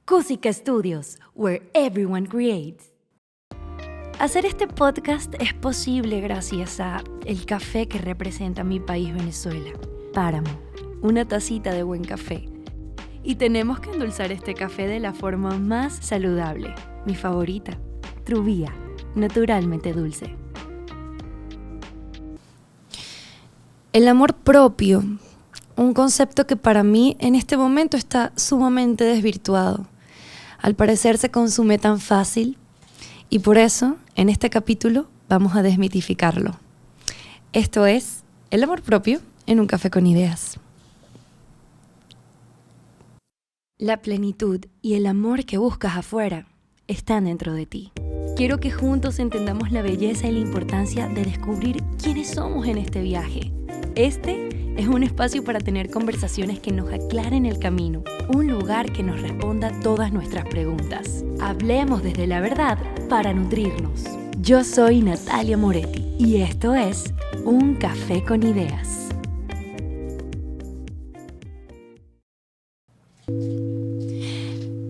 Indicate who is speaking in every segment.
Speaker 1: Cusica Studios, where everyone creates. Hacer este podcast es posible gracias a el café que representa mi país, Venezuela. Páramo, una tacita de buen café. Y tenemos que endulzar este café de la forma más saludable. Mi favorita, Truvía, naturalmente dulce. El amor propio, un concepto que para mí en este momento está sumamente desvirtuado. Al parecer se consume tan fácil y por eso en este capítulo vamos a desmitificarlo. Esto es el amor propio en un café con ideas. La plenitud y el amor que buscas afuera están dentro de ti. Quiero que juntos entendamos la belleza y la importancia de descubrir quiénes somos en este viaje. Este es un espacio para tener conversaciones que nos aclaren el camino, un lugar que nos responda todas nuestras preguntas. Hablemos desde la verdad para nutrirnos. Yo soy Natalia Moretti y esto es Un Café con Ideas.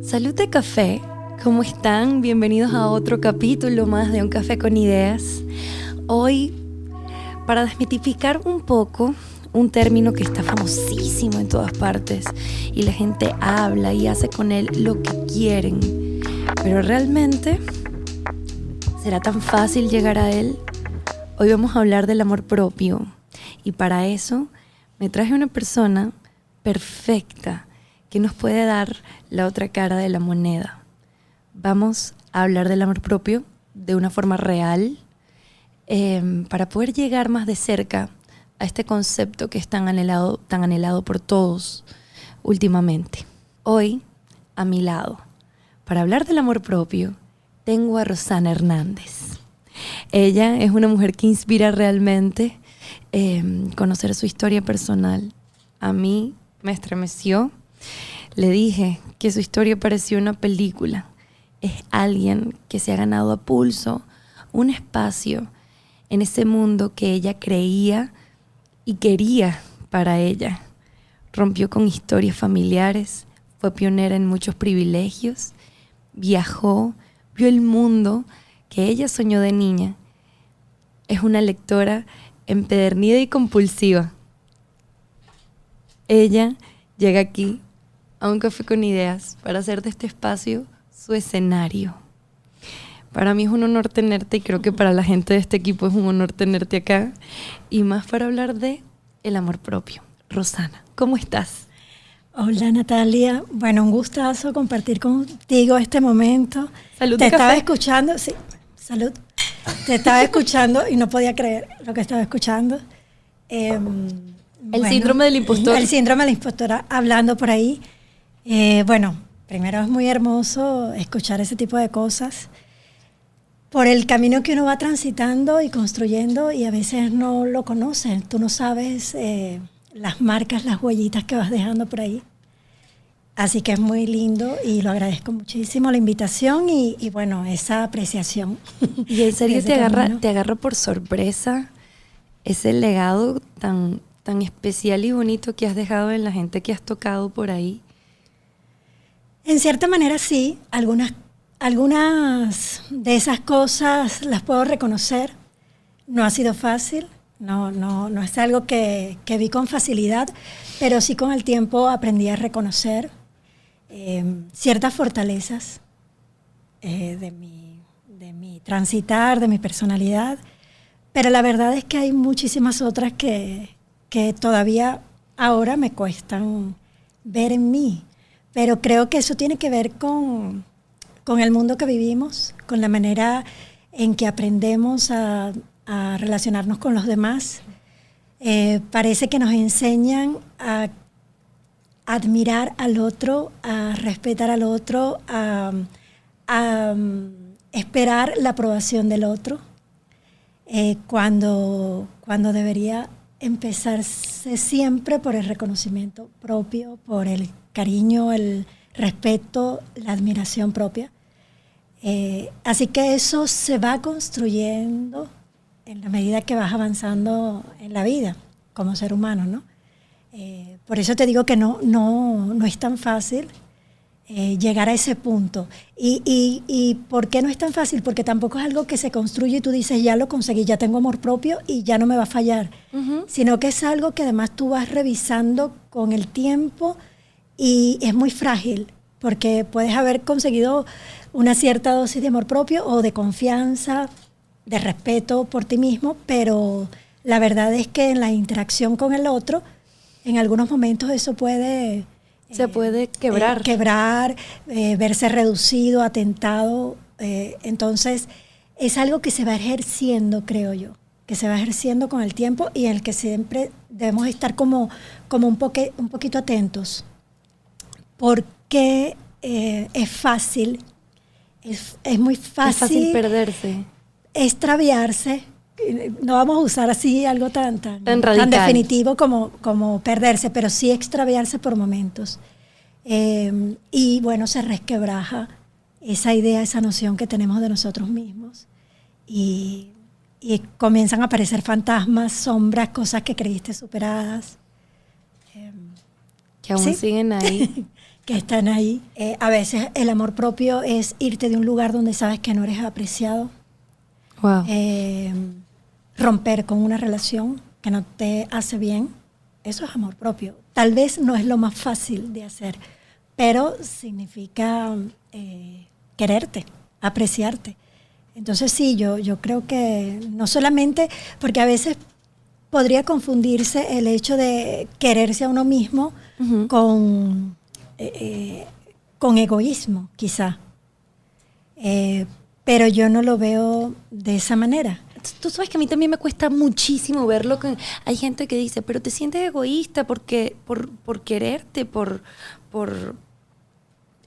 Speaker 1: Salud de café, ¿cómo están? Bienvenidos a otro capítulo más de Un Café con Ideas. Hoy, para desmitificar un poco un término que está famosísimo en todas partes y la gente habla y hace con él lo que quieren, pero realmente ¿será tan fácil llegar a él? Hoy vamos a hablar del amor propio y para eso me traje una persona perfecta que nos puede dar la otra cara de la moneda. Vamos a hablar del amor propio de una forma real para poder llegar más de cerca a este concepto que es tan anhelado por todos últimamente. Hoy, a mi lado, para hablar del amor propio, tengo a Rosana Hernández. Ella es una mujer que inspira realmente. Conocer su historia personal a mí me estremeció. Le dije que su historia parecía una película. Es alguien que se ha ganado a pulso un espacio en ese mundo que ella creía y quería para ella. Rompió con historias familiares, fue pionera en muchos privilegios, viajó, vio el mundo que ella soñó de niña. Es una lectora empedernida y compulsiva. Ella llega aquí a Un Café con Ideas para hacer de este espacio su escenario. Para mí es un honor tenerte y creo que para la gente de este equipo es un honor tenerte acá y más para hablar de el amor propio. Rosana, ¿cómo estás?
Speaker 2: Hola Natalia, bueno, un gustazo compartir contigo este momento.
Speaker 1: Salud.
Speaker 2: Te
Speaker 1: de
Speaker 2: estaba
Speaker 1: café.
Speaker 2: escuchando, sí, salud. Te estaba escuchando y no podía creer lo que estaba escuchando.
Speaker 1: El síndrome del impostor.
Speaker 2: El síndrome de la impostora hablando por ahí. Bueno, primero es muy hermoso escuchar ese tipo de cosas por el camino que uno va transitando y construyendo y a veces no lo conoces. Tú no sabes las marcas, las huellitas que vas dejando por ahí. Así que es muy lindo y lo agradezco muchísimo la invitación y bueno, esa apreciación.
Speaker 1: Y en serio te agarra por sorpresa ese legado tan especial y bonito que has dejado en la gente que has tocado por ahí.
Speaker 2: En cierta manera sí, algunas de esas cosas las puedo reconocer. No ha sido fácil, no es algo que vi con facilidad, pero sí con el tiempo aprendí a reconocer ciertas fortalezas de mi transitar, de mi personalidad. Pero la verdad es que hay muchísimas otras que todavía ahora me cuestan ver en mí. Pero creo que eso tiene que ver con el mundo que vivimos, con la manera en que aprendemos a relacionarnos con los demás. Parece que nos enseñan a admirar al otro, a respetar al otro, a esperar la aprobación del otro, cuando debería empezarse siempre por el reconocimiento propio, por el cariño, el respeto, la admiración propia. Así que eso se va construyendo en la medida que vas avanzando en la vida como ser humano, ¿no? Por eso te digo que no es tan fácil. llegar a ese punto. Y ¿por qué no es tan fácil? Porque tampoco es algo que se construye y tú dices, ya lo conseguí, ya tengo amor propio y ya no me va a fallar. Sino que es algo que además tú vas revisando con el tiempo y es muy frágil, porque puedes haber conseguido una cierta dosis de amor propio o de confianza, de respeto por ti mismo, pero la verdad es que en la interacción con el otro, en algunos momentos eso puede...
Speaker 1: Se puede quebrar.
Speaker 2: Verse reducido, atentado. Entonces, es algo que se va ejerciendo, creo yo, que se va ejerciendo con el tiempo y en el que siempre debemos estar como un poquito atentos. Porque es fácil, es muy fácil.
Speaker 1: Es fácil perderse.
Speaker 2: Extraviarse. No vamos a usar así algo tan definitivo como perderse, pero sí extraviarse por momentos. Y bueno, se resquebraja esa idea, esa noción que tenemos de nosotros mismos. Y comienzan a aparecer fantasmas, sombras, cosas que creíste superadas.
Speaker 1: Que aún siguen ahí.
Speaker 2: Que están ahí. A veces el amor propio es irte de un lugar donde sabes que no eres apreciado.
Speaker 1: Wow.
Speaker 2: Romper con una relación que no te hace bien, eso es amor propio. Tal vez no es lo más fácil de hacer, pero significa quererte, apreciarte. Entonces sí, yo creo que no solamente, porque a veces podría confundirse el hecho de quererse a uno mismo con egoísmo, quizá. Pero yo no lo veo de esa manera.
Speaker 1: Tú sabes que a mí también me cuesta muchísimo verlo. Hay gente que dice, pero te sientes egoísta porque por quererte,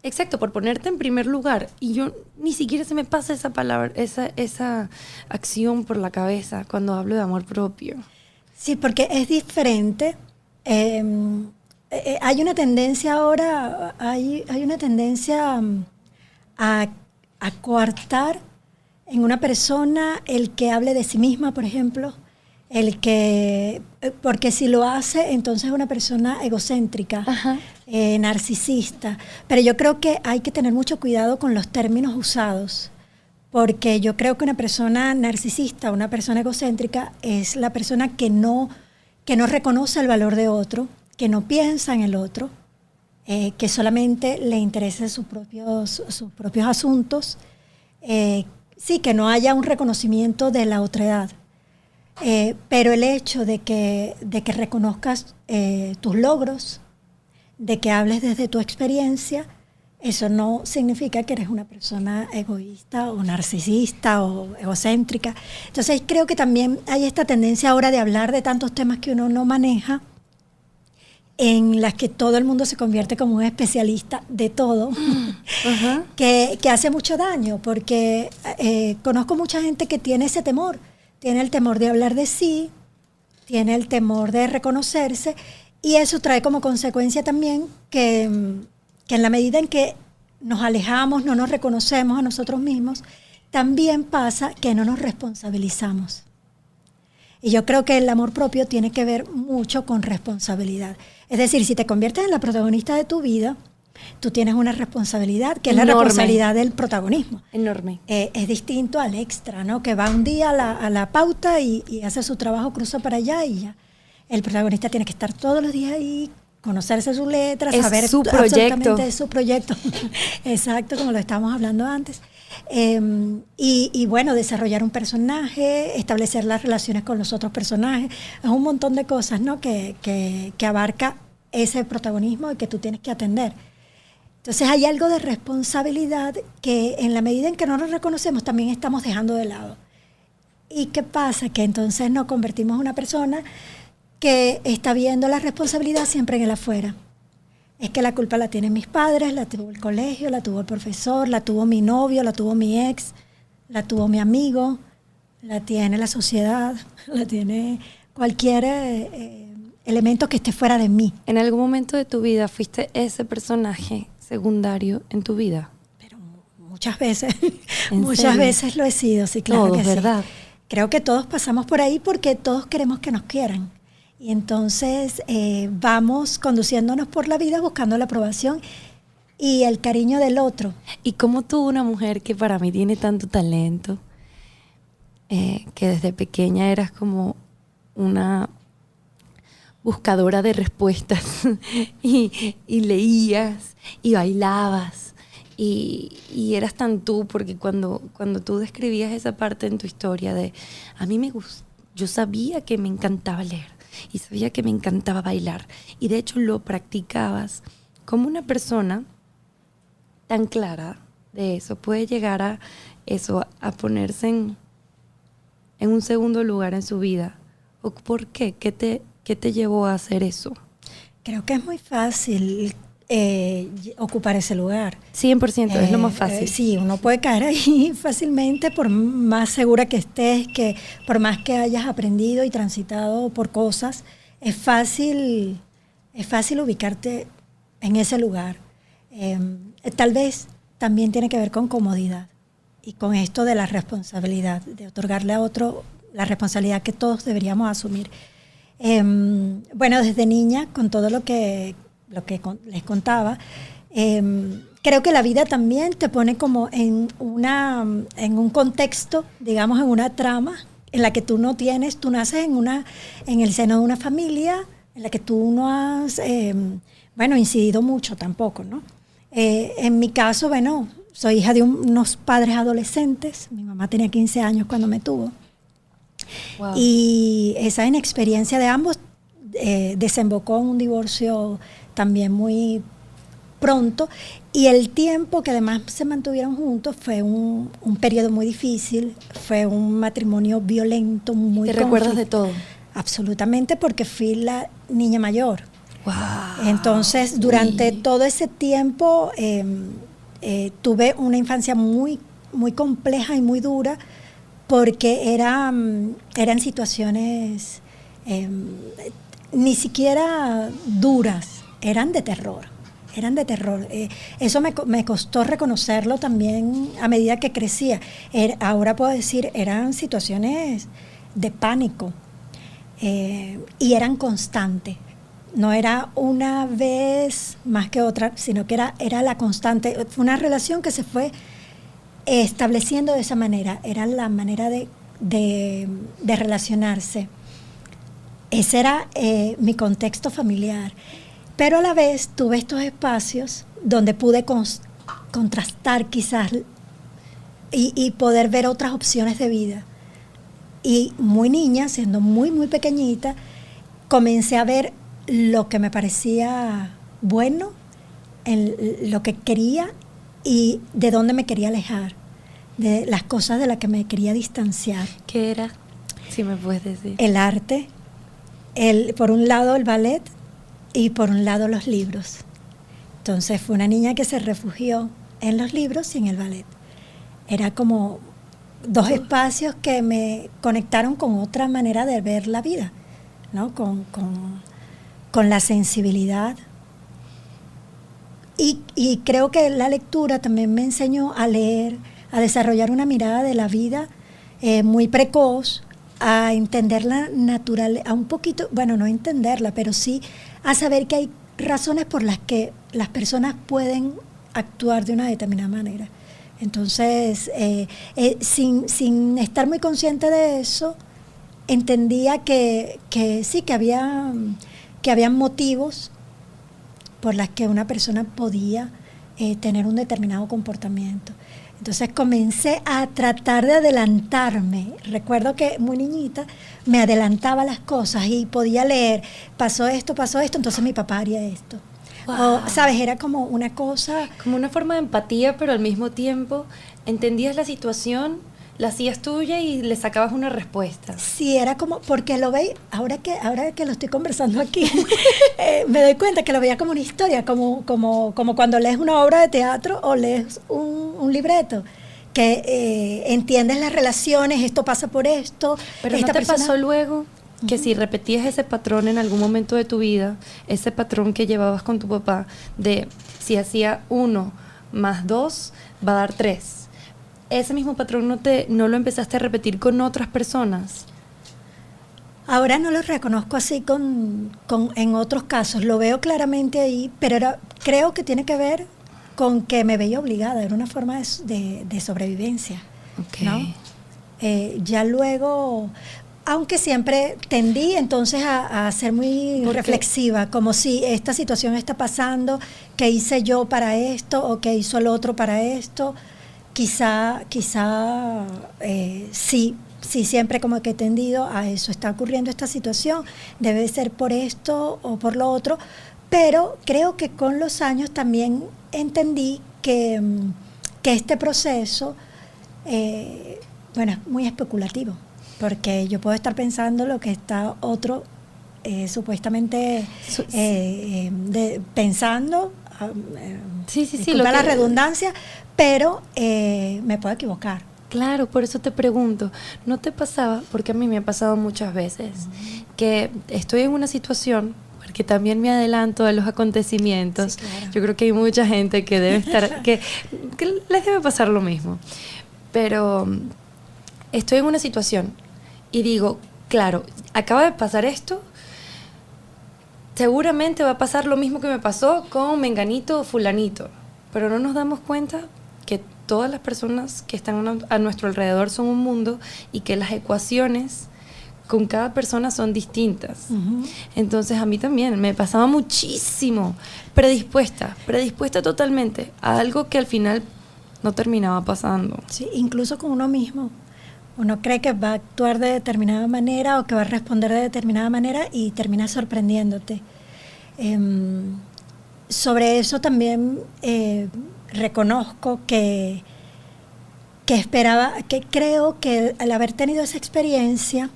Speaker 1: exacto, por ponerte en primer lugar. Y yo ni siquiera se me pasa esa palabra, esa acción por la cabeza cuando hablo de amor propio.
Speaker 2: Sí, porque es diferente. Hay una tendencia ahora, hay una tendencia a coartar en una persona el que hable de sí misma, por ejemplo, porque si lo hace, entonces es una persona egocéntrica, narcisista. Pero yo creo que hay que tener mucho cuidado con los términos usados, porque yo creo que una persona narcisista, una persona egocéntrica, es la persona que no reconoce el valor de otro, que no piensa en el otro, que solamente le interesan sus propios asuntos, sí, que no haya un reconocimiento de la otredad. Pero el hecho de que reconozcas tus logros, de que hables desde tu experiencia, eso no significa que eres una persona egoísta o narcisista o egocéntrica. Entonces creo que también hay esta tendencia ahora de hablar de tantos temas que uno no maneja, en las que todo el mundo se convierte como un especialista de todo, que hace mucho daño, porque conozco mucha gente que tiene ese temor, tiene el temor de hablar de sí, tiene el temor de reconocerse, y eso trae como consecuencia también que en la medida en que nos alejamos, no nos reconocemos a nosotros mismos, también pasa que no nos responsabilizamos. Y yo creo que el amor propio tiene que ver mucho con responsabilidad. Es decir, si te conviertes en la protagonista de tu vida, tú tienes una responsabilidad, que
Speaker 1: enorme.
Speaker 2: Es la responsabilidad del protagonismo.
Speaker 1: Enorme.
Speaker 2: Es distinto al extra, ¿no? Que va un día a la pauta y hace su trabajo, cruza para allá y ya. El protagonista tiene que estar todos los días ahí, conocerse sus letras, saber
Speaker 1: su proyecto.
Speaker 2: Es su proyecto. Exacto, como lo estábamos hablando antes. Y bueno, desarrollar un personaje, establecer las relaciones con los otros personajes, es un montón de cosas, ¿no? que abarca ese protagonismo y que tú tienes que atender. Entonces hay algo de responsabilidad que en la medida en que no nos reconocemos también estamos dejando de lado. ¿Y qué pasa? Que entonces nos convertimos en una persona que está viendo la responsabilidad siempre en el afuera. Es que la culpa la tienen mis padres, la tuvo el colegio, la tuvo el profesor, la tuvo mi novio, la tuvo mi ex, la tuvo mi amigo, la tiene la sociedad, la tiene cualquier elemento que esté fuera de mí.
Speaker 1: ¿En algún momento de tu vida fuiste ese personaje secundario en tu vida?
Speaker 2: Pero muchas veces, muchas veces lo he sido, sí, claro.
Speaker 1: Todos,
Speaker 2: que
Speaker 1: ¿verdad?
Speaker 2: Sí. Creo que todos pasamos por ahí porque todos queremos que nos quieran. Y entonces vamos conduciéndonos por la vida buscando la aprobación y el cariño del otro.
Speaker 1: ¿Y cómo tú, una mujer que para mí tiene tanto talento, que desde pequeña eras como una buscadora de respuestas y leías y bailabas y eras tan tú, porque cuando tú describías esa parte en tu historia de a mí yo sabía que me encantaba leer y sabía que me encantaba bailar y de hecho lo practicabas, como una persona tan clara de eso puede llegar a eso, a ponerse en un segundo lugar en su vida. ¿O por qué? ¿Qué te llevó a hacer eso?
Speaker 2: Creo que es muy fácil ocupar ese lugar.
Speaker 1: 100%, es lo más fácil.
Speaker 2: Sí, uno puede caer ahí fácilmente por más segura que estés, que por más que hayas aprendido y transitado por cosas, es fácil ubicarte en ese lugar. Tal vez también tiene que ver con comodidad y con esto de la responsabilidad, de otorgarle a otro la responsabilidad que todos deberíamos asumir. Bueno, desde niña, con todo lo que les contaba, creo que la vida también te pone como en un contexto, digamos, en una trama en la que tú naces en el seno de una familia en la que tú no has, incidido mucho tampoco, ¿no? En mi caso, bueno, soy hija de unos padres adolescentes. Mi mamá tenía 15 años cuando me tuvo. Wow. Y esa inexperiencia de ambos desembocó en un divorcio también muy pronto. Y el tiempo que además se mantuvieron juntos fue un periodo muy difícil. Fue un matrimonio violento, muy
Speaker 1: ¿Te recuerdas de todo?
Speaker 2: Absolutamente, porque fui la niña mayor.
Speaker 1: Wow.
Speaker 2: Entonces, durante todo ese tiempo tuve una infancia muy, muy compleja y muy dura, porque eran situaciones ni siquiera duras, eran de terror. Eso me costó reconocerlo también a medida que crecía. Ahora puedo decir, eran situaciones de pánico y eran constantes. No era una vez más que otra, sino que era la constante. Fue una relación que se fue estableciendo de esa manera. Era la manera de relacionarse. Ese era mi contexto familiar. Pero a la vez tuve estos espacios donde pude contrastar quizás y poder ver otras opciones de vida. Y muy niña, siendo muy, muy pequeñita, comencé a ver lo que me parecía bueno, lo que quería y de dónde me quería alejar, de las cosas de las que me quería distanciar.
Speaker 1: ¿Qué era? Si me puedes decir.
Speaker 2: El arte, por un lado el ballet y por un lado los libros. Entonces fue una niña que se refugió en los libros y en el ballet. Era como dos espacios que me conectaron con otra manera de ver la vida, ¿no? Con la sensibilidad. Y creo que la lectura también me enseñó a leer, a desarrollar una mirada de la vida muy precoz, a entenderla natural, a un poquito, bueno, no entenderla, pero sí a saber que hay razones por las que las personas pueden actuar de una determinada manera. Entonces, sin estar muy consciente de eso, entendía que sí, que habían motivos por las que una persona podía tener un determinado comportamiento. Entonces comencé a tratar de adelantarme. Recuerdo que muy niñita me adelantaba las cosas y podía leer, pasó esto, entonces mi papá haría esto. Wow. O, ¿sabes? Era como una cosa...
Speaker 1: Como una forma de empatía, pero al mismo tiempo entendías la situación, la hacías tuya y le sacabas una respuesta.
Speaker 2: Sí, era como, porque lo veía, ahora que lo estoy conversando aquí, me doy cuenta que lo veía como una historia, como cuando lees una obra de teatro o lees un libreto, que entiendes las relaciones, esto pasa por esto.
Speaker 1: Pero ¿no te pasó luego que si repetías ese patrón en algún momento de tu vida, ese patrón que llevabas con tu papá, de si hacía 1 más 2 va a dar 3, ese mismo patrón no lo empezaste a repetir con otras personas?
Speaker 2: Ahora no lo reconozco así en otros casos, lo veo claramente ahí, pero creo que tiene que ver con que me veía obligada, era una forma de sobrevivencia,
Speaker 1: Okay.
Speaker 2: ¿no? Ya luego, aunque siempre tendí entonces a ser muy reflexiva, como si esta situación está pasando, ¿qué hice yo para esto o qué hizo el otro para esto? Quizá sí, siempre como que he tendido a eso, está ocurriendo esta situación, debe ser por esto o por lo otro, pero creo que con los años también entendí que este proceso, bueno, es muy especulativo, porque yo puedo estar pensando lo que está otro supuestamente pensando, disculpa la redundancia, pero me puedo equivocar.
Speaker 1: Claro, por eso te pregunto, ¿no te pasaba? Porque a mí me ha pasado muchas veces que estoy en una situación, porque también me adelanto a los acontecimientos.
Speaker 2: Sí, claro.
Speaker 1: Yo creo que hay mucha gente que debe estar, que les debe pasar lo mismo. Pero estoy en una situación y digo, claro, acaba de pasar esto, seguramente va a pasar lo mismo que me pasó con menganito o fulanito, pero no nos damos cuenta que todas las personas que están a nuestro alrededor son un mundo y que las ecuaciones con cada persona son distintas. Entonces a mí también me pasaba muchísimo predispuesta totalmente a algo que al final no terminaba pasando.
Speaker 2: Sí, incluso con uno mismo. Uno cree que va a actuar de determinada manera o que va a responder de determinada manera y termina sorprendiéndote. Sobre eso también reconozco que creo que el haber tenido esa experiencia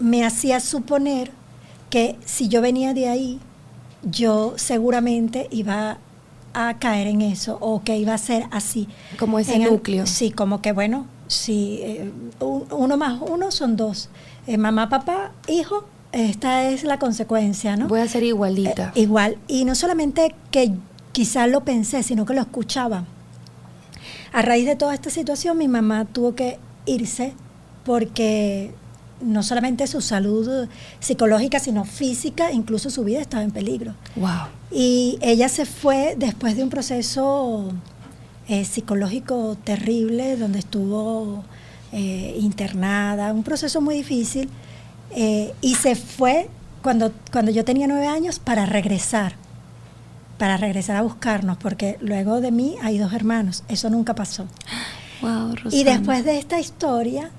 Speaker 2: me hacía suponer que si yo venía de ahí, yo seguramente iba a caer en eso o que iba a ser así.
Speaker 1: Como ese núcleo.
Speaker 2: Sí, como que bueno, sí, 1 más 1 son 2. Mamá, papá, hijo, esta es la consecuencia, ¿no?
Speaker 1: Voy a ser igualita.
Speaker 2: Igual. Y no solamente que quizás lo pensé, sino que lo escuchaba. A raíz de toda esta situación, mi mamá tuvo que irse porque no solamente su salud psicológica, sino física, incluso su vida estaba en peligro.
Speaker 1: Wow.
Speaker 2: Y ella se fue después de un proceso psicológico terrible, donde estuvo internada, un proceso muy difícil, y se fue cuando yo tenía 9 años para regresar a buscarnos, porque luego de mí hay 2 hermanos, eso nunca pasó.
Speaker 1: Wow, Rosana.
Speaker 2: Y después de esta historia,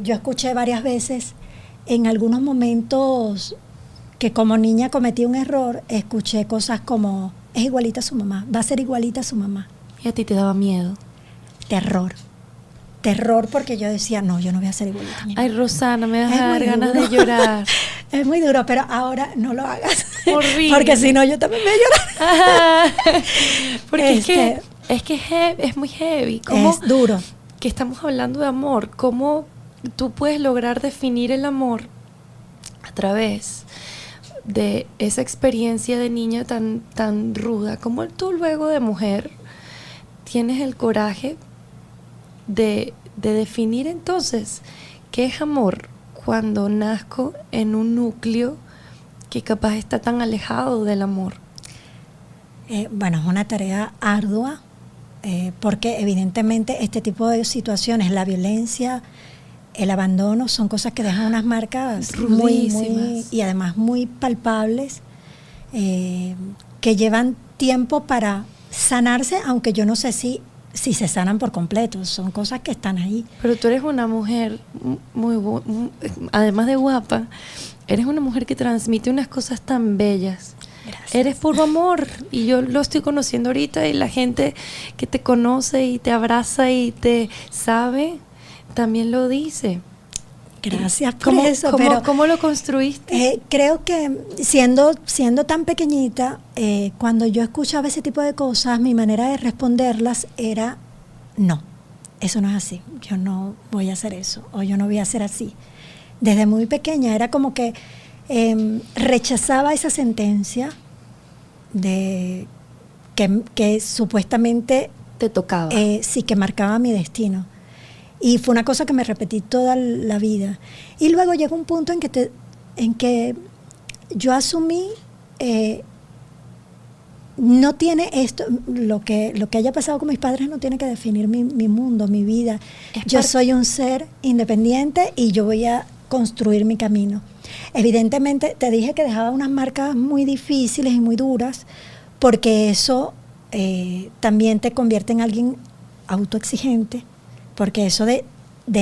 Speaker 2: yo escuché varias veces, en algunos momentos que como niña cometí un error, escuché cosas como, es igualita a su mamá, va a ser igualita a su mamá.
Speaker 1: ¿Y a ti te daba miedo?
Speaker 2: Terror, porque yo decía, no, yo no voy a ser igualita a mi mamá.
Speaker 1: Ay, Rosana, me vas a dar ganas
Speaker 2: duro.
Speaker 1: de llorar.
Speaker 2: Es muy duro, pero ahora no lo hagas.
Speaker 1: Horrible.
Speaker 2: Porque si no, yo también me voy a llorar.
Speaker 1: Porque es muy heavy. ¿Cómo,
Speaker 2: es duro.
Speaker 1: que estamos hablando de amor? ¿Cómo tú puedes lograr definir el amor a través de esa experiencia de niña tan ruda? ¿Cómo tú luego de mujer tienes el coraje de definir entonces qué es amor cuando nazco en un núcleo que capaz está tan alejado del amor?
Speaker 2: Bueno, es una tarea ardua, porque evidentemente este tipo de situaciones, la violencia, el abandono, son cosas que dejan unas marcas muy y además muy palpables, que llevan tiempo para sanarse, aunque yo no sé si se sanan por completo, son cosas que están ahí.
Speaker 1: Pero tú eres una mujer además de guapa, eres una mujer que transmite unas cosas tan bellas.
Speaker 2: Gracias.
Speaker 1: Eres puro amor, y yo lo estoy conociendo ahorita, y la gente que te conoce y te abraza y te sabe, también lo dice.
Speaker 2: Gracias por eso.
Speaker 1: ¿Cómo lo construiste?
Speaker 2: Creo que siendo tan pequeñita, cuando yo escuchaba ese tipo de cosas, mi manera de responderlas era no, eso no es así, yo no voy a hacer eso, o yo no voy a hacer así. Desde muy pequeña era como que rechazaba esa sentencia de que supuestamente
Speaker 1: Te tocaba.
Speaker 2: sí, que marcaba mi destino. Y fue una cosa que me repetí toda la vida. Y luego llegó un punto en que yo asumí no tiene esto, lo que haya pasado con mis padres no tiene que definir mi mundo, mi vida. Yo soy un ser independiente y yo voy a construir mi camino. Evidentemente, te dije que dejaba unas marcas muy difíciles y muy duras, porque eso también te convierte en alguien autoexigente, porque eso de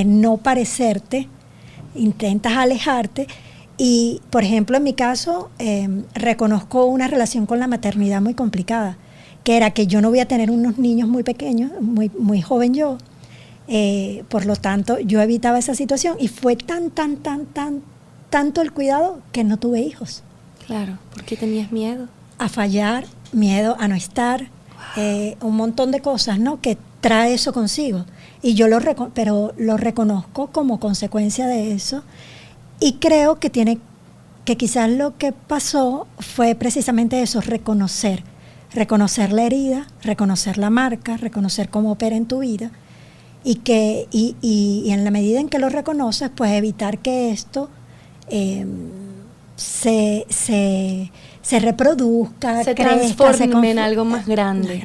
Speaker 2: no parecerte, intentas alejarte. Y, por ejemplo, en mi caso, reconozco una relación con la maternidad muy complicada, que era que yo no voy a tener unos niños muy pequeños, muy joven yo. Por lo tanto, yo evitaba esa situación y fue tanto el cuidado que no tuve hijos.
Speaker 1: Claro, ¿por qué tenías miedo?
Speaker 2: A fallar, miedo a no estar, un montón de cosas, ¿no?, que trae eso consigo. Y yo pero lo reconozco como consecuencia de eso. Y creo que quizás lo que pasó fue precisamente eso, reconocer la herida, reconocer la marca, reconocer cómo opera en tu vida, y en la medida en que lo reconoces, pues evitar que esto se reproduzca,
Speaker 1: se
Speaker 2: crezca,
Speaker 1: transforme en algo más grande.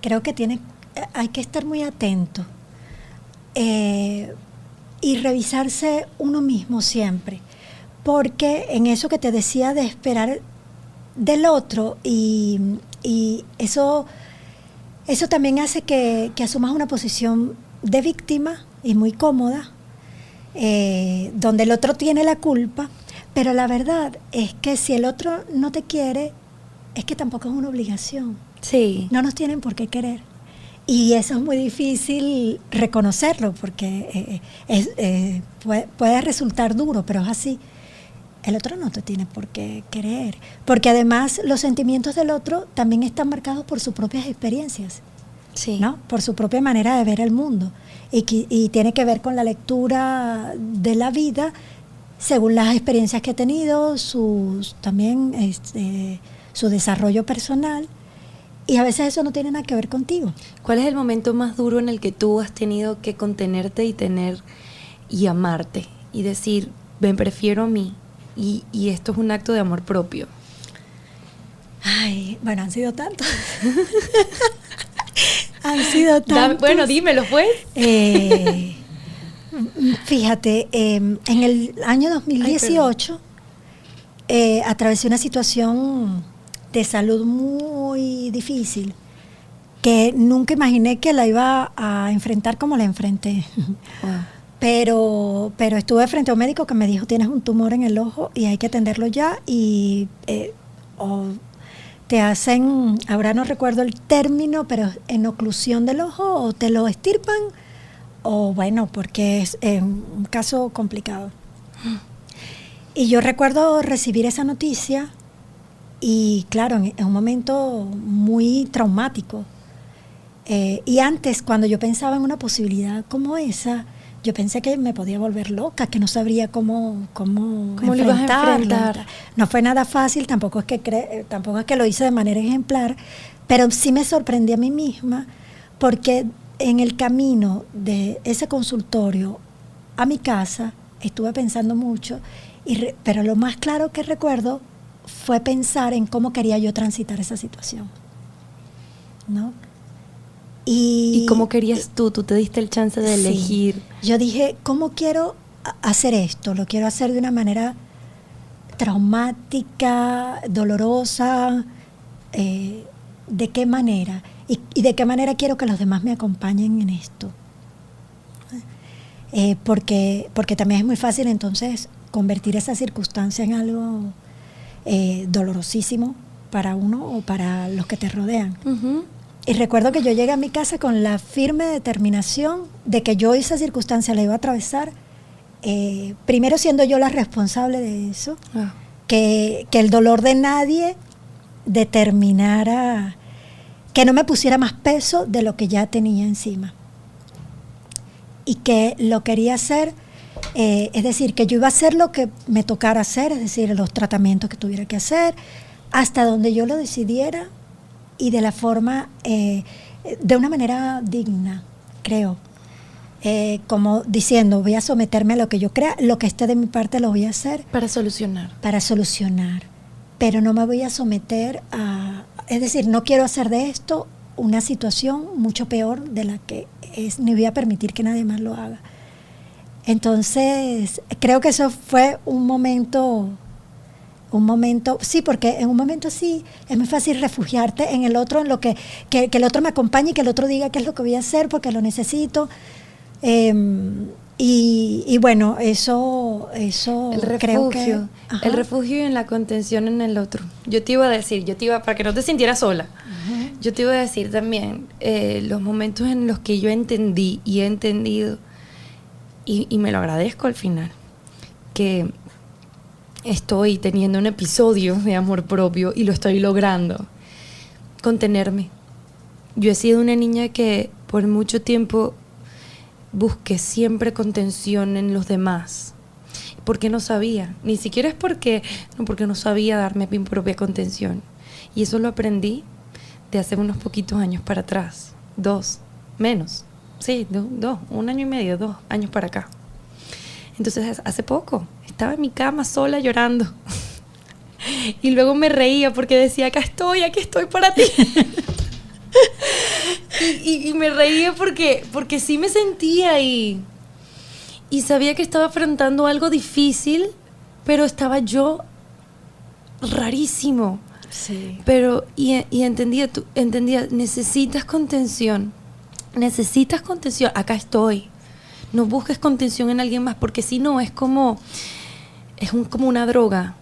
Speaker 2: Creo que hay que estar muy atento. Y revisarse uno mismo siempre, porque en eso que te decía de esperar del otro, y eso también hace que asumas una posición de víctima y muy cómoda, donde el otro tiene la culpa, pero la verdad es que si el otro no te quiere, es que tampoco es una obligación.
Speaker 1: Sí.
Speaker 2: No nos tienen por qué querer. Y eso es muy difícil reconocerlo, porque puede resultar duro, pero es así. El otro no te tiene por qué querer, porque además los sentimientos del otro también están marcados por sus propias experiencias,
Speaker 1: sí,
Speaker 2: ¿no? Por su propia manera de ver el mundo, y tiene que ver con la lectura de la vida según las experiencias que ha tenido, su desarrollo personal. Y a veces eso no tiene nada que ver contigo.
Speaker 1: ¿Cuál es el momento más duro en el que tú has tenido que contenerte y amarte? Y decir, me prefiero a mí. Y esto es un acto de amor propio.
Speaker 2: Ay, bueno, han sido tantos. Han sido tantos.
Speaker 1: Bueno, dímelo, pues.
Speaker 2: Fíjate, en el año 2018 atravesé una situación de salud muy difícil, que nunca imaginé que la iba a enfrentar como la enfrenté. Wow. Pero estuve frente a un médico que me dijo, tienes un tumor en el ojo y hay que atenderlo ya, y o te hacen, ahora no recuerdo el término, pero en oclusión del ojo, o te lo estirpan, o bueno, porque es un caso complicado. Y yo recuerdo recibir esa noticia. Y claro, en un momento muy traumático. Y antes, cuando yo pensaba en una posibilidad como esa, yo pensé que me podía volver loca, que no sabría cómo
Speaker 1: lo ibas a enfrentar.
Speaker 2: No fue nada fácil, tampoco es que lo hice de manera ejemplar, pero sí me sorprendí a mí misma, porque en el camino de ese consultorio a mi casa estuve pensando mucho, pero lo más claro que recuerdo fue pensar en cómo quería yo transitar esa situación, ¿no?
Speaker 1: ¿Y cómo querías tú? Tú te diste el chance de elegir.
Speaker 2: Yo dije, ¿cómo quiero hacer esto? Lo quiero hacer de una manera traumática, dolorosa, ¿de qué manera? ¿Y de qué manera quiero que los demás me acompañen en esto? Porque también es muy fácil entonces convertir esa circunstancia en algo dolorosísimo para uno o para los que te rodean. Uh-huh. Y recuerdo que yo llegué a mi casa con la firme determinación de que yo esa circunstancia la iba a atravesar, primero siendo yo la responsable de eso, que el dolor de nadie determinara, que no me pusiera más peso de lo que ya tenía encima. Y que lo quería hacer, es decir, que yo iba a hacer lo que me tocara hacer, es decir, los tratamientos que tuviera que hacer, hasta donde yo lo decidiera y de la forma, de una manera digna, creo. Como diciendo, voy a someterme a lo que yo crea, lo que esté de mi parte lo voy a hacer.
Speaker 1: Para solucionar.
Speaker 2: Para solucionar. Pero no me voy a someter es decir, no quiero hacer de esto una situación mucho peor de la que es, ni voy a permitir que nadie más lo haga. Entonces, creo que eso fue un momento, sí, porque en un momento así es muy fácil refugiarte en el otro, en lo que el otro me acompañe y que el otro diga qué es lo que voy a hacer porque lo necesito. Y bueno, eso
Speaker 1: el refugio,
Speaker 2: creo que...
Speaker 1: el refugio en la contención en el otro. Yo te iba a decir, para que no te sintieras sola, yo te iba a decir también los momentos en los que yo entendí y he entendido, y me lo agradezco al final, que estoy teniendo un episodio de amor propio y lo estoy logrando, contenerme. Yo he sido una niña que por mucho tiempo busqué siempre contención en los demás, porque no sabía, ni siquiera es porque no sabía darme mi propia contención, y eso lo aprendí de hace unos poquitos años para atrás, 2 años para acá. Entonces hace poco estaba en mi cama sola llorando y luego me reía porque decía, aquí estoy para ti. y me reía porque sí me sentía y sabía que estaba afrontando algo difícil, pero estaba yo rarísimo.
Speaker 2: Sí.
Speaker 1: Pero entendía, necesitas contención, acá estoy. No busques contención en alguien más, porque si no es como una droga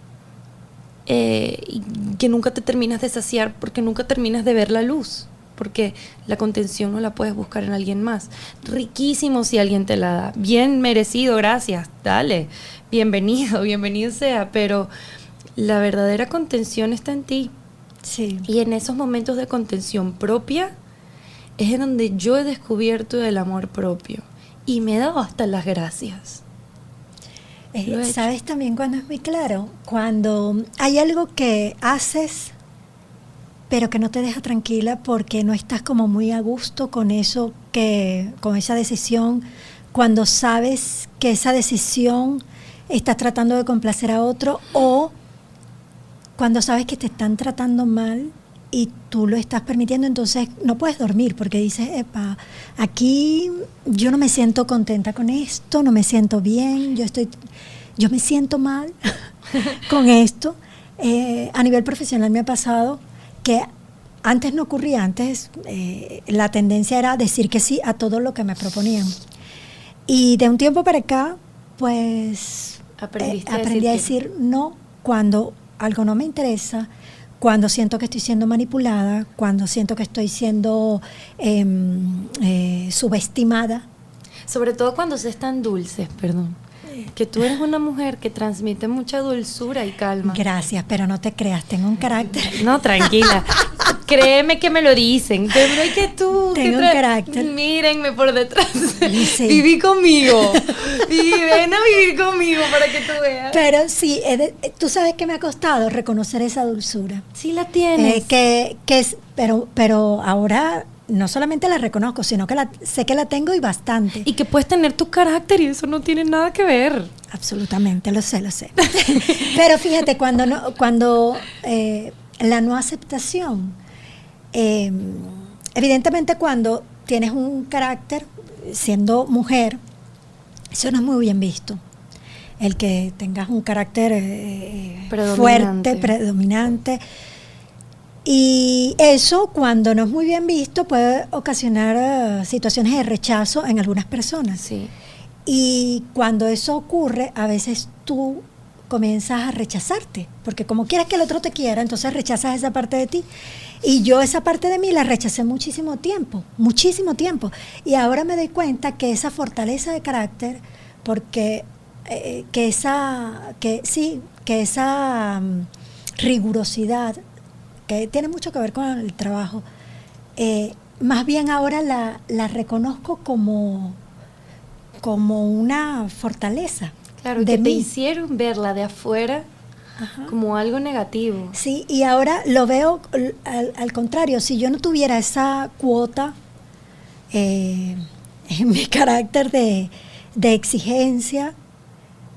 Speaker 1: que nunca te terminas de saciar, porque nunca terminas de ver la luz, porque la contención no la puedes buscar en alguien más. Riquísimo si alguien te la da, bien merecido, gracias, dale, bienvenido sea, pero la verdadera contención está en ti.
Speaker 2: Sí.
Speaker 1: Y en esos momentos de contención propia es en donde yo he descubierto el amor propio y me he dado hasta las gracias.
Speaker 2: ¿Sabes también cuando es muy claro? Cuando hay algo que haces pero que no te deja tranquila porque no estás como muy a gusto con eso, con esa decisión, cuando sabes que esa decisión estás tratando de complacer a otro, o cuando sabes que te están tratando mal y tú lo estás permitiendo, entonces no puedes dormir porque dices, epa, aquí yo no me siento contenta con esto, no me siento bien, yo me siento mal con esto. A nivel profesional me ha pasado que antes no ocurría, la tendencia era decir que sí a todo lo que me proponían. Y de un tiempo para acá, pues aprendí a decir no cuando algo no me interesa, cuando siento que estoy siendo manipulada, cuando siento que estoy siendo subestimada.
Speaker 1: Sobre todo cuando se es tan dulces, perdón. Que tú eres una mujer que transmite mucha dulzura y calma.
Speaker 2: Gracias, pero no te creas, tengo un carácter.
Speaker 1: No, tranquila. Créeme que me lo dicen. Pero es que tú...
Speaker 2: Tengo un carácter.
Speaker 1: Mírenme por detrás.
Speaker 2: Sí.
Speaker 1: Viví conmigo. Ven a vivir conmigo para que tú veas.
Speaker 2: Pero sí, tú sabes que me ha costado reconocer esa dulzura.
Speaker 1: Sí la tienes.
Speaker 2: Pero ahora... no solamente la reconozco, sino que sé que la tengo y bastante.
Speaker 1: Y que puedes tener tu carácter y eso no tiene nada que ver.
Speaker 2: Absolutamente, lo sé. Pero fíjate, cuando la no aceptación, evidentemente cuando tienes un carácter, siendo mujer, eso no es muy bien visto. El que tengas un carácter fuerte, predominante. Y eso, cuando no es muy bien visto, puede ocasionar situaciones de rechazo en algunas personas.
Speaker 1: Sí.
Speaker 2: Y cuando eso ocurre, a veces tú comienzas a rechazarte, porque como quieres que el otro te quiera, entonces rechazas esa parte de ti. Y yo esa parte de mí la rechacé muchísimo tiempo. Y ahora me doy cuenta que esa fortaleza de carácter, porque que esa rigurosidad, que tiene mucho que ver con el trabajo, más bien ahora la reconozco como una fortaleza.
Speaker 1: Claro, que te hicieron verla de afuera. Ajá. Como algo negativo.
Speaker 2: Sí, y ahora lo veo al contrario. Si yo no tuviera esa cuota en mi carácter de exigencia,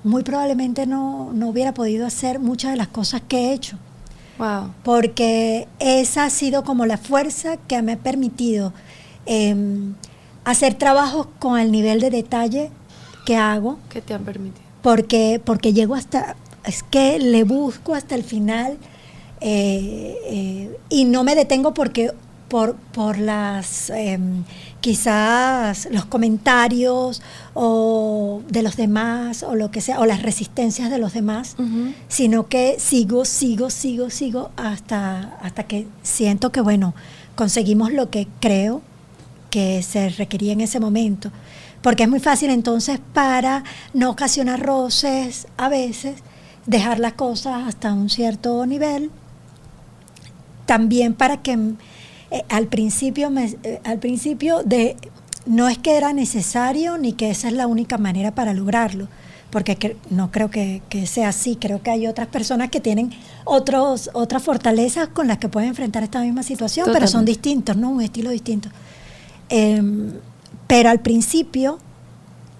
Speaker 2: muy probablemente no hubiera podido hacer muchas de las cosas que he hecho.
Speaker 1: Wow.
Speaker 2: Porque esa ha sido como la fuerza que me ha permitido hacer trabajos con el nivel de detalle que hago.
Speaker 1: ¿Qué te han permitido?
Speaker 2: Porque llego hasta, es que le busco hasta el final y no me detengo porque por las quizás los comentarios o de los demás o lo que sea, o las resistencias de los demás, sino que sigo hasta que siento que, bueno, conseguimos lo que creo que se requería en ese momento. Porque es muy fácil entonces, para no ocasionar roces, a veces dejar las cosas hasta un cierto nivel, también para que al principio no es que era necesario ni que esa es la única manera para lograrlo, porque no creo que sea así. Creo que hay otras personas que tienen otras fortalezas con las que pueden enfrentar esta misma situación. Totalmente. Pero son distintos, ¿no? Un estilo distinto. Pero al principio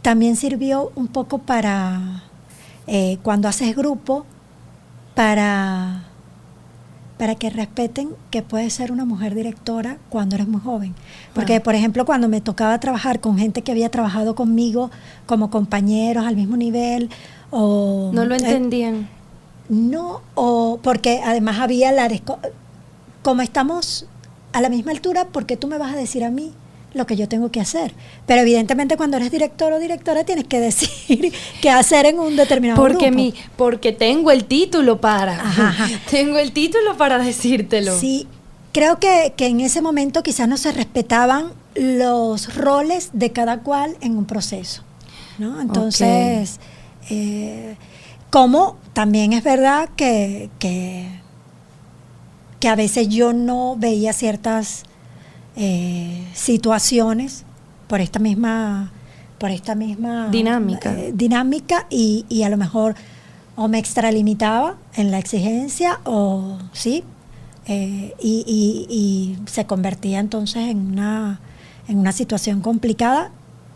Speaker 2: también sirvió un poco para, cuando haces grupo, para que respeten que puedes ser una mujer directora cuando eres muy joven. Porque, por ejemplo, cuando me tocaba trabajar con gente que había trabajado conmigo como compañeros al mismo nivel, o
Speaker 1: no lo entendían.
Speaker 2: No, o porque además había como estamos a la misma altura, ¿por qué tú me vas a decir a mí lo que yo tengo que hacer? Pero evidentemente cuando eres director o directora tienes que decir qué hacer en un determinado grupo.
Speaker 1: Porque tengo el título para. Tengo el título para decírtelo.
Speaker 2: Sí, creo que en ese momento quizás no se respetaban los roles de cada cual en un proceso, ¿no? Entonces, como también es verdad que a veces yo no veía ciertas situaciones por esta misma dinámica y a lo mejor o me extralimitaba en la exigencia o sí, y se convertía entonces en una situación complicada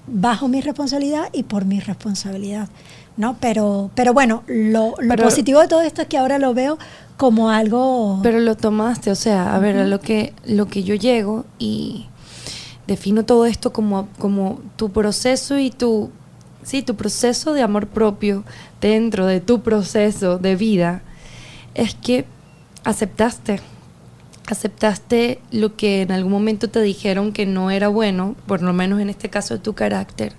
Speaker 2: bajo mi responsabilidad y por mi responsabilidad, ¿no? Pero bueno, lo positivo de todo esto es que ahora lo veo como algo...
Speaker 1: Pero lo tomaste, o sea, a ver, a lo que yo llego y defino todo esto como tu proceso y tu proceso de amor propio dentro de tu proceso de vida, es que aceptaste lo que en algún momento te dijeron que no era bueno, por lo menos en este caso de tu carácter.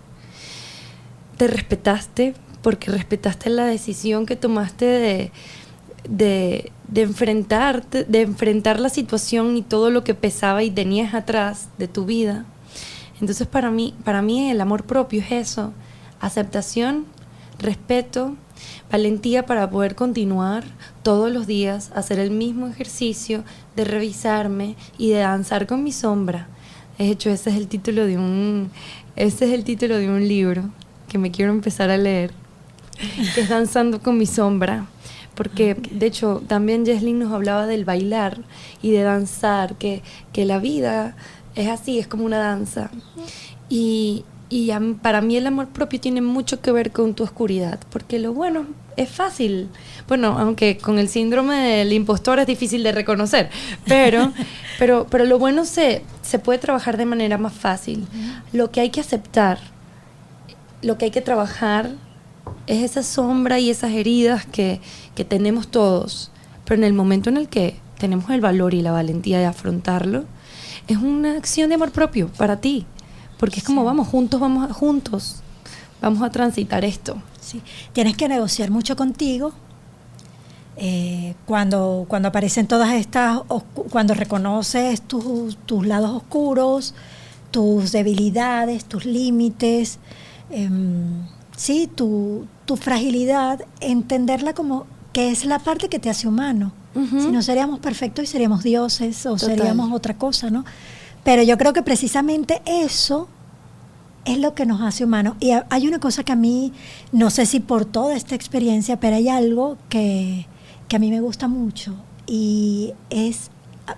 Speaker 1: Te respetaste porque respetaste la decisión que tomaste de enfrentar la situación y todo lo que pesaba y tenías atrás de tu vida. Entonces para mí el amor propio es eso: aceptación, respeto, valentía para poder continuar todos los días, hacer el mismo ejercicio de revisarme y de danzar con mi sombra. De hecho, ese es el título de un libro que me quiero empezar a leer, que es Danzando con mi sombra. Porque, de hecho, también Jesslyn nos hablaba del bailar y de danzar, que la vida es así, es como una danza. Y para mí el amor propio tiene mucho que ver con tu oscuridad, porque lo bueno es fácil. Bueno, aunque con el síndrome del impostor es difícil de reconocer, pero lo bueno se puede trabajar de manera más fácil. Lo que hay que aceptar, lo que hay que trabajar es esa sombra y esas heridas que tenemos todos, pero en el momento en el que tenemos el valor y la valentía de afrontarlo, es una acción de amor propio para ti, porque es como vamos a transitar esto.
Speaker 2: Sí. Tienes que negociar mucho contigo cuando aparecen todas estas, cuando reconoces tus lados oscuros, tus debilidades, tus límites, sí, tu fragilidad, entenderla como que es la parte que te hace humano. Si no seríamos perfectos y seríamos dioses o seríamos otra cosa, ¿no? Pero yo creo que precisamente eso es lo que nos hace humanos. Y hay una cosa que a mí, no sé si por toda esta experiencia, pero hay algo que a mí me gusta mucho. Y es,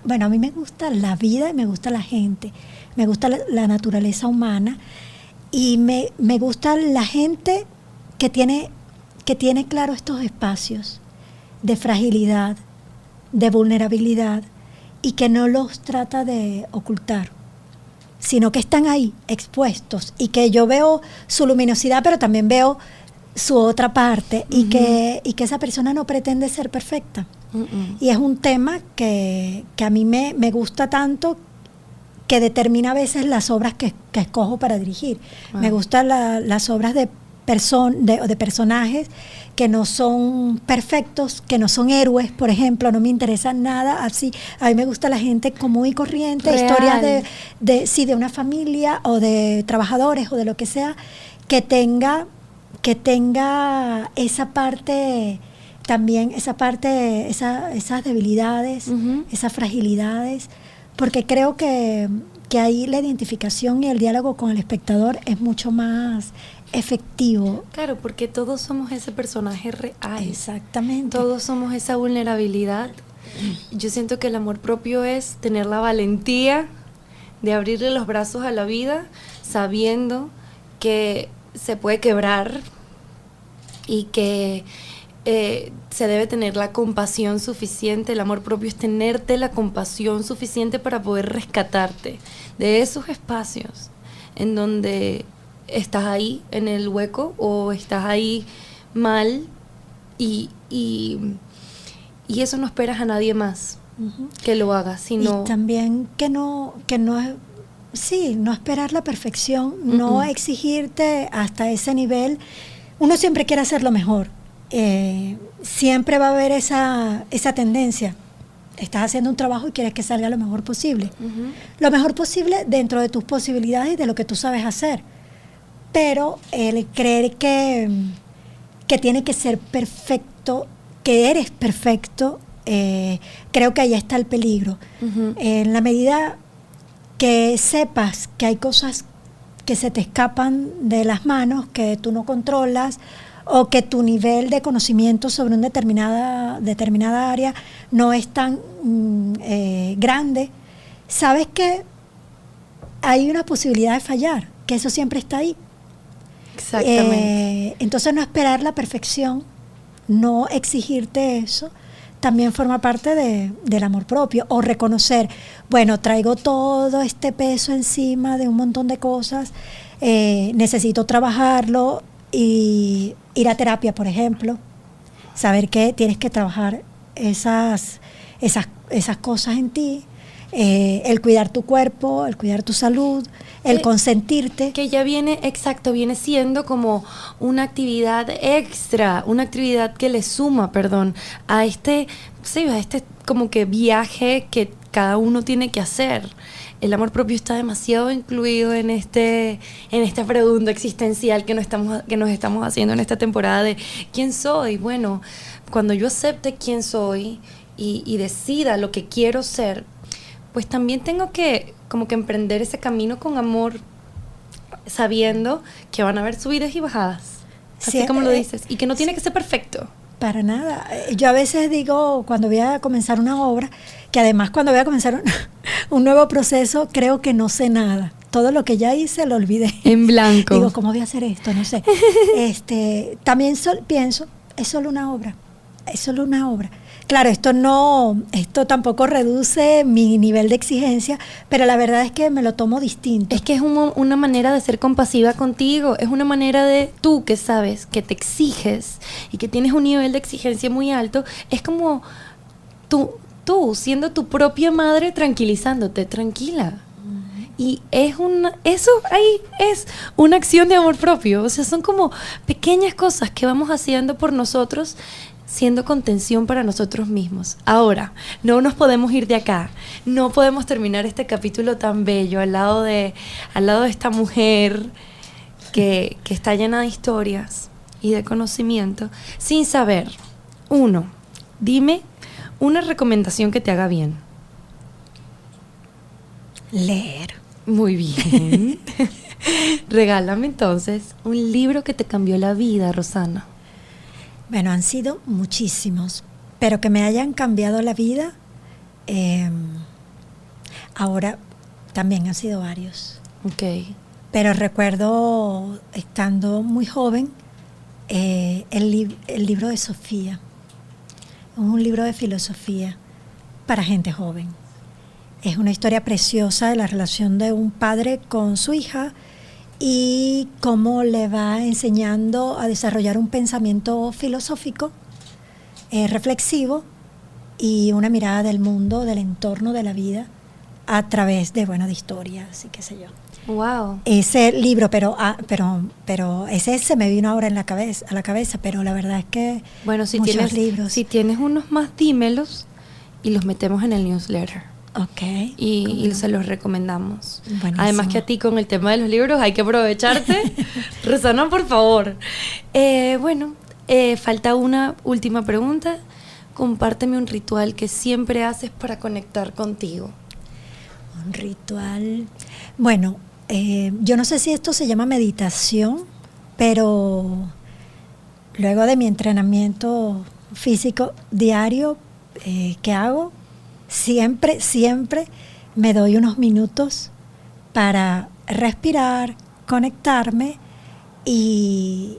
Speaker 2: bueno, a mí me gusta la vida y me gusta la gente. Me gusta la naturaleza humana. Y me gusta la gente que tiene claro estos espacios de fragilidad, de vulnerabilidad y que no los trata de ocultar, sino que están ahí expuestos y que yo veo su luminosidad, pero también veo su otra parte y que esa persona no pretende ser perfecta. Y es un tema que a mí me gusta tanto, que determina a veces las obras que escojo para dirigir. Me gustan las obras de personajes que no son perfectos, que no son héroes, por ejemplo. No me interesa nada así. A mí me gusta la gente común y corriente, real. Historias de una familia o de trabajadores o de lo que sea, que tenga esa parte también, esas debilidades, esas fragilidades, porque creo que ahí la identificación y el diálogo con el espectador es mucho más efectivo.
Speaker 1: Claro, porque todos somos ese personaje real.
Speaker 2: Exactamente.
Speaker 1: Todos somos esa vulnerabilidad. Yo siento que el amor propio es tener la valentía de abrirle los brazos a la vida, sabiendo que se puede quebrar y que se debe tener la compasión suficiente. El amor propio es tenerte la compasión suficiente para poder rescatarte de esos espacios en donde estás ahí en el hueco o estás ahí mal y eso no esperas a nadie más que lo haga, sino...
Speaker 2: Y también que no esperar la perfección, no exigirte hasta ese nivel. Uno siempre quiere hacer lo mejor. Siempre va a haber esa tendencia. Estás haciendo un trabajo y quieres que salga lo mejor posible. Lo mejor posible dentro de tus posibilidades y de lo que tú sabes hacer. Pero el creer que tiene que ser perfecto, que eres perfecto, creo que ahí está el peligro. En la medida que sepas que hay cosas que se te escapan de las manos, que tú no controlas, o que tu nivel de conocimiento sobre una determinada área no es tan grande, sabes que hay una posibilidad de fallar, que eso siempre está ahí.
Speaker 1: Exactamente.
Speaker 2: Entonces no esperar la perfección, no exigirte eso, también forma parte del amor propio. O reconocer, bueno, traigo todo este peso encima de un montón de cosas, necesito trabajarlo, y ir a terapia, por ejemplo, saber que tienes que trabajar esas cosas en ti, el cuidar tu cuerpo, el cuidar tu salud, el consentirte.
Speaker 1: Que ya viene siendo como una actividad extra, una actividad que le suma, a este como que viaje que cada uno tiene que hacer. El amor propio está demasiado incluido en esta pregunta existencial que nos estamos haciendo en esta temporada de ¿quién soy? Bueno, cuando yo acepte quién soy y decida lo que quiero ser, pues también tengo que como que emprender ese camino con amor, sabiendo que van a haber subidas y bajadas, así
Speaker 2: Sí,
Speaker 1: como lo dices, y que no tiene que ser perfecto.
Speaker 2: Para nada. Yo a veces digo, cuando voy a comenzar una obra, que además cuando voy a comenzar un nuevo proceso, creo que no sé nada. Todo lo que ya hice lo olvidé.
Speaker 1: En blanco.
Speaker 2: Digo, ¿cómo voy a hacer esto? No sé. También pienso, es solo una obra. Es solo una obra. Claro, esto tampoco reduce mi nivel de exigencia, pero la verdad es que me lo tomo distinto.
Speaker 1: Es que es una manera de ser compasiva contigo, es una manera de tú que sabes que te exiges y que tienes un nivel de exigencia muy alto, es como tú siendo tu propia madre tranquilizándote, tranquila. Y eso ahí es una acción de amor propio, o sea, son como pequeñas cosas que vamos haciendo por nosotros, siendo contención para nosotros mismos. Ahora, no nos podemos ir de acá. No podemos terminar este capítulo tan bello al lado de esta mujer que está llena de historias y de conocimiento, sin saber. Uno, dime una recomendación que te haga bien.
Speaker 2: Leer.
Speaker 1: Muy bien. Regálame entonces un libro que te cambió la vida, Rosana.
Speaker 2: Bueno, han sido muchísimos, pero que me hayan cambiado la vida, ahora también han sido varios.
Speaker 1: Okay.
Speaker 2: Pero recuerdo, estando muy joven, el libro de Sofía, un libro de filosofía, para gente joven. Es una historia preciosa de la relación de un padre con su hija y cómo le va enseñando a desarrollar un pensamiento filosófico, reflexivo y una mirada del mundo, del entorno, de la vida a través de historias y qué sé yo.
Speaker 1: Wow.
Speaker 2: Ese libro, pero ese se me vino ahora a la cabeza, pero la verdad es que
Speaker 1: Bueno,
Speaker 2: muchos libros.
Speaker 1: Si tienes unos más, dímelos y los metemos en el newsletter.
Speaker 2: Ok.
Speaker 1: Y se los recomendamos.
Speaker 2: Buenísimo.
Speaker 1: Además que a ti con el tema de los libros hay que aprovecharte. Rosana, por favor. Falta una última pregunta. Compárteme un ritual que siempre haces para conectar contigo.
Speaker 2: Un ritual. Bueno, yo no sé si esto se llama meditación, pero luego de mi entrenamiento físico diario que hago, siempre me doy unos minutos para respirar, conectarme y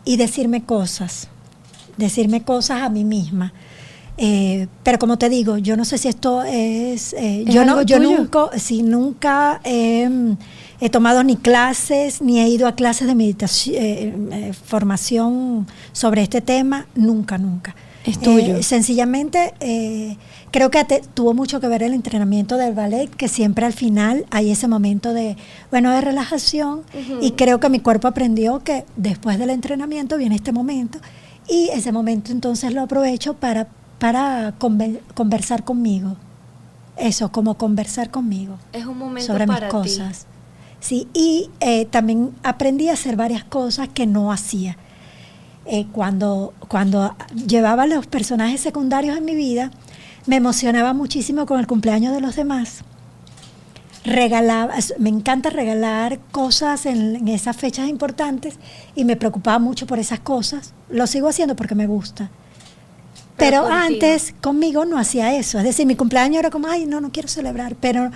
Speaker 2: decirme cosas a mí misma. Pero como te digo, yo no sé si esto es... yo nunca he tomado ni clases, ni he ido a clases de meditación, formación sobre este tema, nunca.
Speaker 1: Es tuyo.
Speaker 2: Sencillamente, creo que tuvo mucho que ver el entrenamiento del ballet, que siempre al final hay ese momento de relajación, y creo que mi cuerpo aprendió que después del entrenamiento viene este momento, y ese momento entonces lo aprovecho para conversar conmigo. Eso, como conversar conmigo.
Speaker 1: Es un momento
Speaker 2: sobre
Speaker 1: para
Speaker 2: mis cosas. Sí, y también aprendí a hacer varias cosas que no hacía. Cuando llevaba a los personajes secundarios en mi vida, me emocionaba muchísimo con el cumpleaños de los demás. Me encanta regalar cosas en esas fechas importantes y me preocupaba mucho por esas cosas. Lo sigo haciendo porque me gusta. Pero antes conmigo no hacía eso. Es decir, mi cumpleaños era como, no quiero celebrar. Pero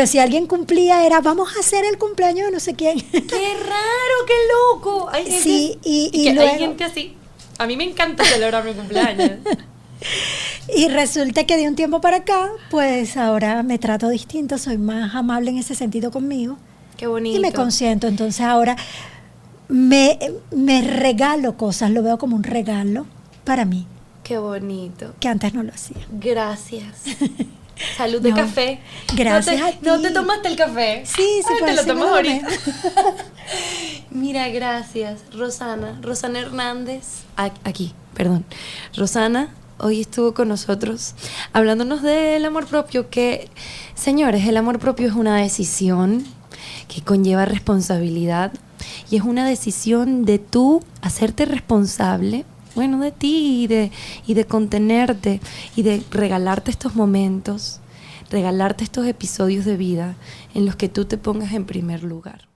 Speaker 2: si alguien cumplía era, vamos a hacer el cumpleaños de no sé quién.
Speaker 1: ¡Qué raro, qué loco! Hay gente,
Speaker 2: sí, y
Speaker 1: luego, hay
Speaker 2: luego,
Speaker 1: gente así. A mí me encanta celebrar mi cumpleaños.
Speaker 2: Y resulta que de un tiempo para acá, pues ahora me trato distinto, soy más amable en ese sentido conmigo.
Speaker 1: Qué bonito.
Speaker 2: Y me consiento. Entonces ahora me regalo cosas, lo veo como un regalo para mí.
Speaker 1: Qué bonito.
Speaker 2: Que antes no lo hacía.
Speaker 1: Gracias. Salud de café.
Speaker 2: Gracias a ti.
Speaker 1: ¿No te tomaste el café?
Speaker 2: Sí,
Speaker 1: te lo tomas ahorita. Mira, gracias. Rosana Hernández. Rosana hoy estuvo con nosotros hablándonos del amor propio, que, señores, el amor propio es una decisión que conlleva responsabilidad y es una decisión de tú hacerte responsable, de ti y de contenerte y de regalarte estos momentos, regalarte estos episodios de vida en los que tú te pongas en primer lugar.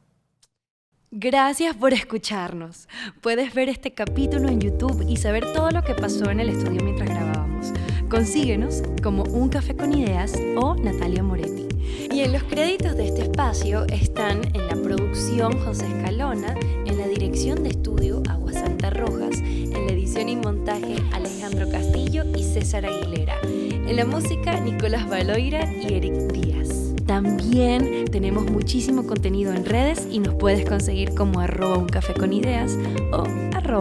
Speaker 1: Gracias por escucharnos. Puedes ver este capítulo en YouTube y saber todo lo que pasó en el estudio mientras grabábamos. Consíguenos como Un Café con Ideas o Natalia Moretti. Y en los créditos de este espacio están en la producción José Escalona, en la dirección de estudio Agua Santa Rojas, en la edición y montaje Alejandro Castillo y César Aguilera, en la música Nicolás Baloira y Eric Díaz. También tenemos muchísimo contenido en redes y nos puedes conseguir como @uncafeconideas o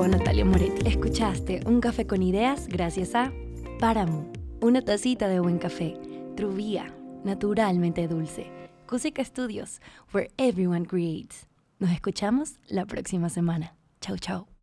Speaker 1: @Natalia Moretti. Escuchaste Un Café con Ideas gracias a Páramo, una tacita de buen café, Truvía, naturalmente dulce, Cusica Studios, where everyone creates. Nos escuchamos la próxima semana. Chau, chau.